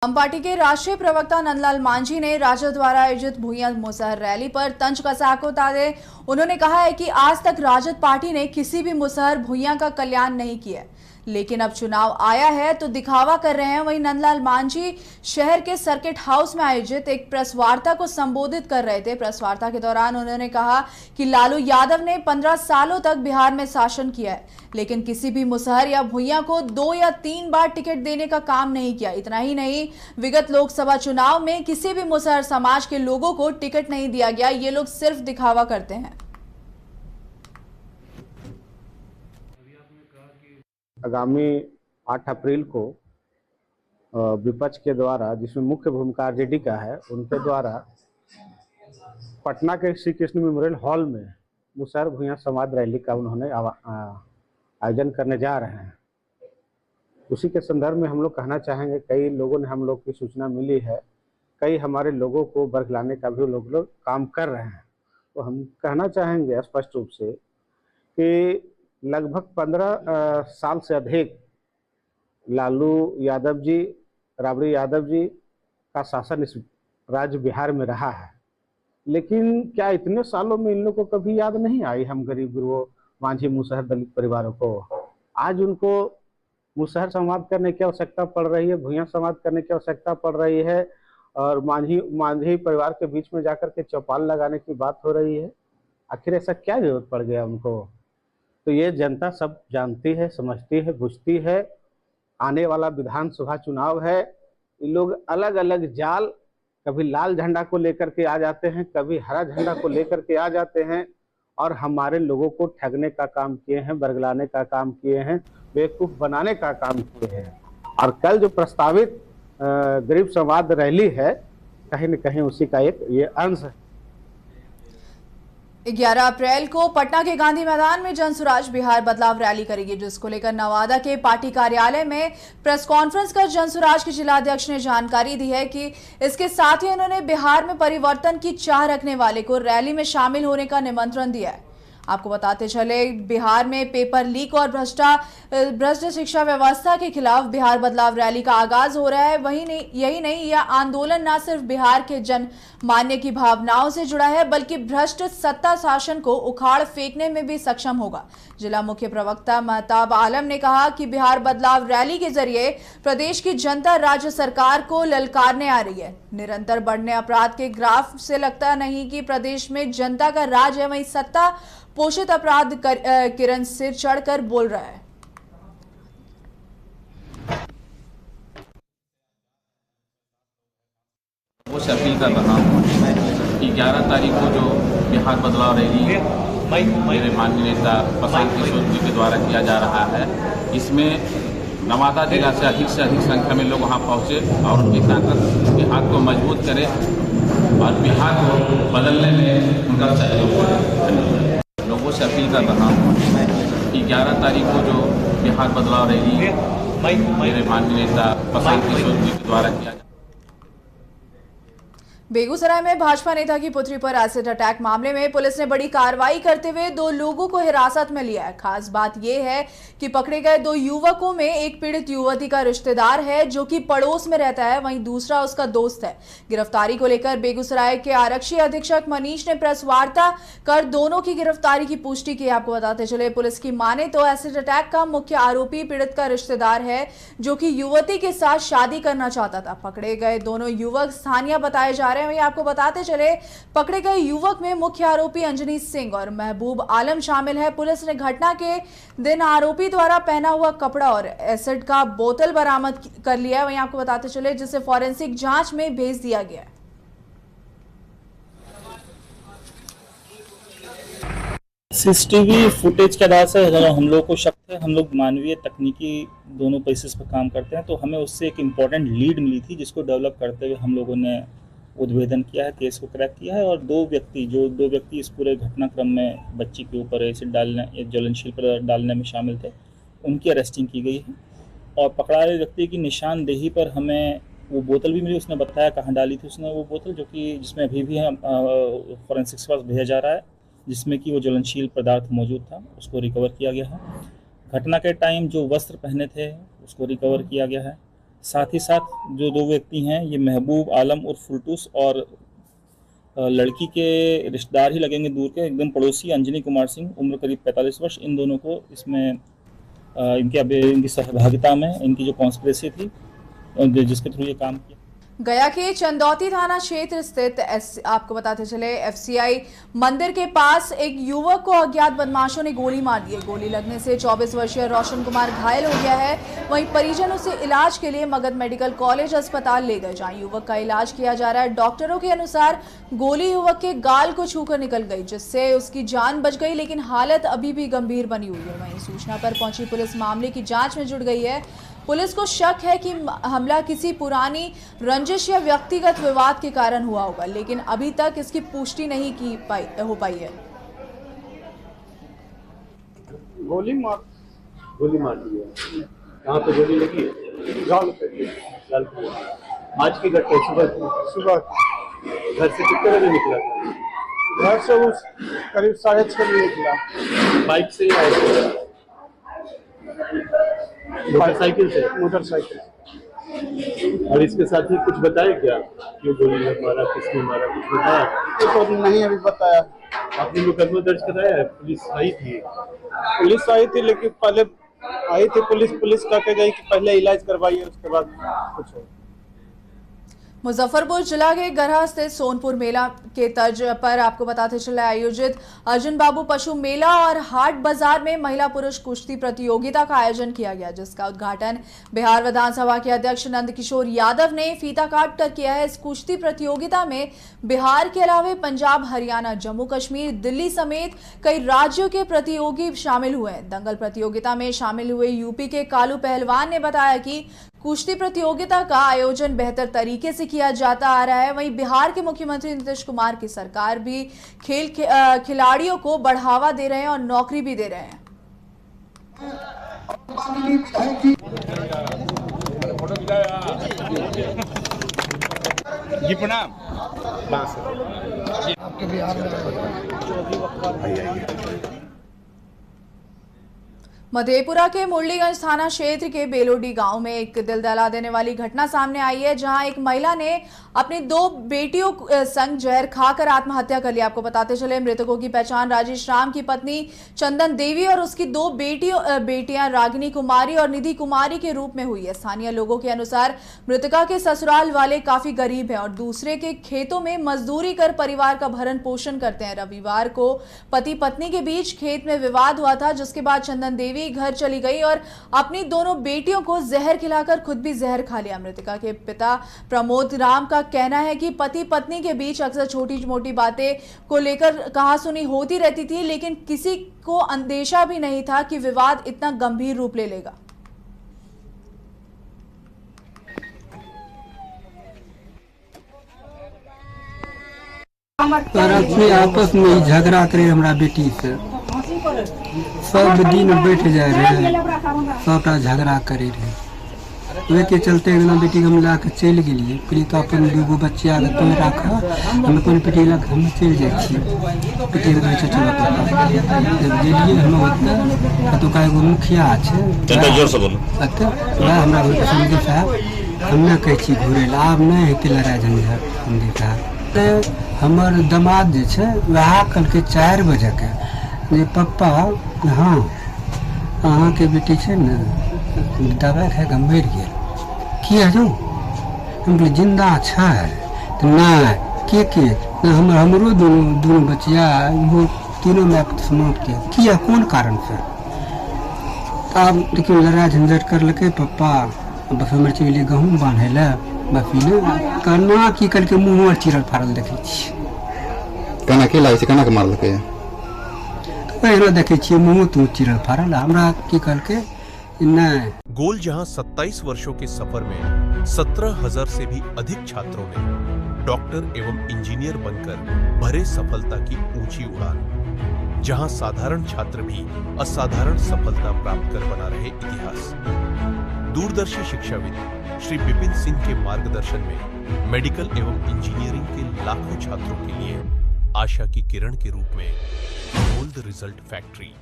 हम पार्टी के राष्ट्रीय प्रवक्ता नंदलाल मांझी ने राजद द्वारा आयोजित भूंइया मुसहर रैली पर तंज कसा को तारे। उन्होंने कहा है कि आज तक राजद पार्टी ने किसी भी मुसहर भूंइया का कल्याण नहीं किया, लेकिन अब चुनाव आया है तो दिखावा कर रहे हैं। वहीं नंदलाल मांझी शहर के सर्किट हाउस में आयोजित एक प्रेस वार्ता को संबोधित कर रहे थे। प्रेस वार्ता के दौरान उन्होंने कहा कि लालू यादव ने 15 सालों तक बिहार में शासन किया है, लेकिन किसी भी मुसहर या भूंइया को 2 या 3 बार टिकट देने का काम नहीं किया। इतना ही नहीं, विगत लोकसभा चुनाव में किसी भी मुसहर समाज के लोगों को टिकट नहीं दिया गया। ये लोग सिर्फ दिखावा करते हैं। आगामी 8 अप्रैल को विपक्ष के द्वारा, जिसमें मुख्य भूमिका आरजेडी का है, उनके द्वारा पटना के श्री कृष्ण मेमोरियल हॉल में मुसहर भूंइया समाज रैली का उन्होंने आयोजन करने जा रहे हैं। उसी के संदर्भ में हम लोग कहना चाहेंगे, कई लोगों ने हम लोग की सूचना मिली है, कई हमारे लोगों को बरगलाने का भी लोग काम कर रहे हैं। तो हम कहना चाहेंगे स्पष्ट रूप से कि लगभग 15 साल से अधिक लालू यादव जी, राबड़ी यादव जी का शासन इस राज्य बिहार में रहा है, लेकिन क्या इतने सालों में इन लोगों को कभी याद नहीं आई हम गरीब गुरुओं, मांझी मुसहर दलित परिवारों को? आज उनको मुसहर संवाद करने की आवश्यकता पड़ रही है, भूंइया संवाद करने की आवश्यकता पड़ रही है, और मांझी परिवार के बीच में जाकर के चौपाल लगाने की बात हो रही है। आखिर ऐसा क्या जरूरत पड़ गया उनको? तो ये जनता सब जानती है, समझती है, बुझती है। आने वाला विधानसभा चुनाव है, ये लोग अलग अलग जाल, कभी लाल झंडा को लेकर के आ जाते हैं, कभी हरा झंडा को लेकर के आ जाते हैं, और हमारे लोगों को ठगने का काम किए हैं, बरगलाने का काम किए हैं, बेवकूफ बनाने का काम किए हैं। और कल जो प्रस्तावित गरीब संवाद रैली है, कहीं न कहीं उसी का एक ये अंश है। 11 अप्रैल को पटना के गांधी मैदान में जनसुराज बिहार बदलाव रैली करेगी, जिसको लेकर नवादा के पार्टी कार्यालय में प्रेस कॉन्फ्रेंस कर जनसुराज के जिलाध्यक्ष ने जानकारी दी है कि इसके साथ ही उन्होंने बिहार में परिवर्तन की चाह रखने वाले को रैली में शामिल होने का निमंत्रण दिया है। आपको बताते चले, बिहार में पेपर लीक और भ्रष्ट शिक्षा व्यवस्था के खिलाफ बिहार बदलाव रैली का आगाज हो रहा है। यही नहीं, यह आंदोलन न सिर्फ बिहार के जन मान्य की भावनाओं से जुड़ा है, बल्कि भ्रष्ट सत्ता शासन को उखाड़ फेंकने में भी सक्षम होगा। जिला मुख्य प्रवक्ता महताब आलम ने कहा कि बिहार बदलाव रैली के जरिए प्रदेश की जनता राज्य सरकार को ललकारने आ रही है। निरंतर बढ़ने अपराध के ग्राफ से लगता नहीं कि प्रदेश में जनता का राज है, वहीं सत्ता पोषित अपराध किरण सिर चढ़कर बोल रहा है। वो से अपील कर रहा हूँ कि 11 तारीख को जो बिहार बदलाव रैली मेरे माननीय नेता प्रशांत किशोर जी के द्वारा किया जा रहा है, इसमें नवादा जिला से अधिक संख्या में लोग वहाँ पहुँचे और उनकी ताकत, उनके हाथ को मजबूत करें और बिहार को बदलने में उनका सहयोग। लोगों से अपील कर रहा हूँ कि 11 तारीख को जो बिहार बदलाव रैली मेरे माननीय नेता प्रशांत किशोर जी के द्वारा किया। बेगूसराय में भाजपा नेता की पुत्री पर एसिड अटैक मामले में पुलिस ने बड़ी कार्रवाई करते हुए 2 लोगों को हिरासत में लिया है। खास बात यह है कि पकड़े गए 2 युवकों में एक पीड़ित युवती का रिश्तेदार है जो कि पड़ोस में रहता है, वहीं दूसरा उसका दोस्त है। गिरफ्तारी को लेकर बेगूसराय के आरक्षी अधीक्षक मनीष ने प्रेस वार्ता कर दोनों की गिरफ्तारी की पुष्टि की। आपको बताते चले, पुलिस की माने तो एसिड अटैक का मुख्य आरोपी पीड़ित का रिश्तेदार है, जो कि युवती के साथ शादी करना चाहता था। पकड़े गए दोनों युवक स्थानीय बताए जा रहे हैं। वहीं आपको बताते चले, पकड़े गए युवक में मुख्य आरोपी अंजनी सिंह और महबूब आलम शामिल है। पुलिस ने घटना के दिन आरोपी द्वारा पहना हुआ कपड़ा और एसिड का बोतल बरामद कर लिया है। वहीं आपको बताते चले, जिसे फॉरेंसिक जांच में भेज दिया गया है। सीसीटीवी फुटेज के आधार से हम लोग को शक है। हम लोग मानवीय तकनीकी दोनों बेसिस पर काम करते हैं, तो हमें उससे एक इम्पॉर्टेंट लीड मिली थी, जिसको डेवलप करते हुए हम लोगों ने उद्भेदन किया है, केस को क्रैक किया है। और दो व्यक्ति इस पूरे घटनाक्रम में बच्ची के ऊपर एसिड डालने या ज्वलनशील पदार्थ डालने में शामिल थे, उनकी अरेस्टिंग की गई है। और पकड़ाए व्यक्ति की निशानदेही पर हमें वो बोतल भी मिली। उसने बताया कहाँ डाली थी उसने वो बोतल, जो कि जिसमें अभी भी फॉरेंसिक्स के पास भेजा जा रहा है, जिसमें कि वो ज्वलनशील पदार्थ मौजूद था, उसको रिकवर किया गया है। घटना के टाइम जो वस्त्र पहने थे उसको रिकवर किया गया है। साथ ही साथ जो 2 व्यक्ति हैं ये महबूब आलम और फुलटूस और लड़की के रिश्तेदार ही लगेंगे दूर के, एकदम पड़ोसी अंजनी कुमार सिंह, उम्र करीब 45 वर्ष। इन दोनों को इसमें इनकी सहभागिता में इनकी जो कॉन्स्पिरेसी थी जिसके थ्रू ये काम किया। गया के चंदौती थाना क्षेत्र स्थित आपको बताते चले एफसीआई मंदिर के पास एक युवक को अज्ञात बदमाशों ने गोली मार दी है। गोली लगने से 24 वर्षीय रोशन कुमार घायल हो गया है। वहीं परिजन उसे इलाज के लिए मगध मेडिकल कॉलेज अस्पताल ले गए, जहां युवक का इलाज किया जा रहा है। डॉक्टरों के अनुसार गोली युवक के गाल को छूकर निकल गई, जिससे उसकी जान बच गई, लेकिन हालत अभी भी गंभीर बनी हुई है। वहीं सूचना पर पहुंची पुलिस मामले की जांच में जुट गई है। पुलिस को शक है कि हमला किसी पुरानी रंजिश या व्यक्तिगत विवाद के कारण हुआ होगा, लेकिन अभी तक इसकी पुष्टि नहीं हो पाई है। गोली मार दी है। कहाँ पे गोली लगी है? गाल पे। आज की घटना सुबह घर से कितने बजे निकला था? घर से उस करीब 6:30 बजे निकला। बाइक से आया था? मोटरसाइकिल। और इसके साथ ही कुछ बताया क्या? क्यों गोली मारा, किसने मारा, कुछ बताया? तो नहीं अभी बताया। आपने मुकदमा दर्ज कराया है? पुलिस आई थी लेकिन पहले आई थी पुलिस कहते गई कि पहले इलाज करवाइए, उसके बाद कुछ हो। मुजफ्फरपुर जिला के गरहा स्थित सोनपुर मेला के तर्ज पर आपको बताते चले आयोजित अर्जुन बाबू पशु मेला और हाट बाजार में महिला पुरुष कुश्ती प्रतियोगिता का आयोजन किया गया, जिसका उद्घाटन बिहार विधानसभा के अध्यक्ष नंदकिशोर यादव ने फीता काट कर किया है। इस कुश्ती प्रतियोगिता में बिहार के अलावा पंजाब, हरियाणा, जम्मू कश्मीर, दिल्ली समेत कई राज्यों के प्रतियोगी शामिल हुए। दंगल प्रतियोगिता में शामिल हुए यूपी के कालू पहलवान ने बताया कि कुश्ती प्रतियोगिता का आयोजन बेहतर तरीके से किया जाता आ रहा है। वहीं बिहार के मुख्यमंत्री नीतीश कुमार की सरकार भी खिलाड़ियों को बढ़ावा दे रहे हैं और नौकरी भी दे रहे हैं। जी प्रणाम। मधेपुरा के मुरलीगंज थाना क्षेत्र के बेलोडी गांव में एक दिल दहला देने वाली घटना सामने आई है, जहां एक महिला ने अपनी 2 बेटियों संग जहर खाकर आत्महत्या कर लिया। आपको बताते चले मृतकों की पहचान राजेश राम की पत्नी चंदन देवी और उसकी 2 बेटियां रागिनी कुमारी और निधि कुमारी के रूप में हुई है। स्थानीय लोगों के अनुसार मृतका के ससुराल वाले काफी गरीब हैं और दूसरे के खेतों में मजदूरी कर परिवार का भरण पोषण करते हैं। रविवार को पति पत्नी के बीच खेत में विवाद हुआ था, जिसके बाद चंदन देवी घर चली गई और अपनी दोनों बेटियों को जहर खिलाकर खुद भी जहर खा लिया। मृतका के पिता प्रमोद राम का कहना है कि पति पत्नी के बीच अक्सर छोटी मोटी बातें को लेकर कहासुनी होती रहती थी, लेकिन किसी को अंदेशा भी नहीं था कि विवाद इतना गंभीर रूप ले लेगा। आपस में झगड़ा करे हमरा बेटी से सब दिन बैठ जाए रहे, सबटा झगड़ा करे रहे। वे के चलते एकदम बेटी हम ला के चल गए। फिर तो अपन 2 बच्चा के तुम राख, हम अपन बेटी ला हम चल जाए बेटी के चल जब गेलिए हम ओतना तो का एगो मुखिया छै जोर से बोलो हमरा घर संजय साहब हम ना कहै छी घुरे ला, आब नहीं हेते लड़ाई झंझट। हम देखा हमर दामाद जे छै वह कल के 4 बजे के जे पप्पा हाँ अहाँ के बेटी छै ने दवाई खा के मर गया किया जो हम बोले जिंदा छै तो नहीं के हमरो दोनों बच्चिया वो तीनों में समाप्त किया कौन कारण से। अब देखिए लड़ाई झंझट कर लगे पप्पा, बस हमारे चलिए गहूँ बांधे ला बफीने करना की करके मुँह और चिरल फाड़ल देखे केना की लागे छै, केना के मारल के पहिरा देखे छिए मुँह तू चिरल फाड़ल हमरा की करके नहीं। गोल जहां 27 वर्षों के सफर में 17,000 से भी अधिक छात्रों ने डॉक्टर एवं इंजीनियर बनकर भरे सफलता की ऊंची उड़ान, जहां साधारण छात्र भी असाधारण सफलता प्राप्त कर बना रहे इतिहास। दूरदर्शी शिक्षाविद श्री विपिन सिंह के मार्गदर्शन में मेडिकल एवं इंजीनियरिंग के लाखों छात्रों के लिए आशा की किरण के रूप में गोल्ड रिजल्ट फैक्ट्री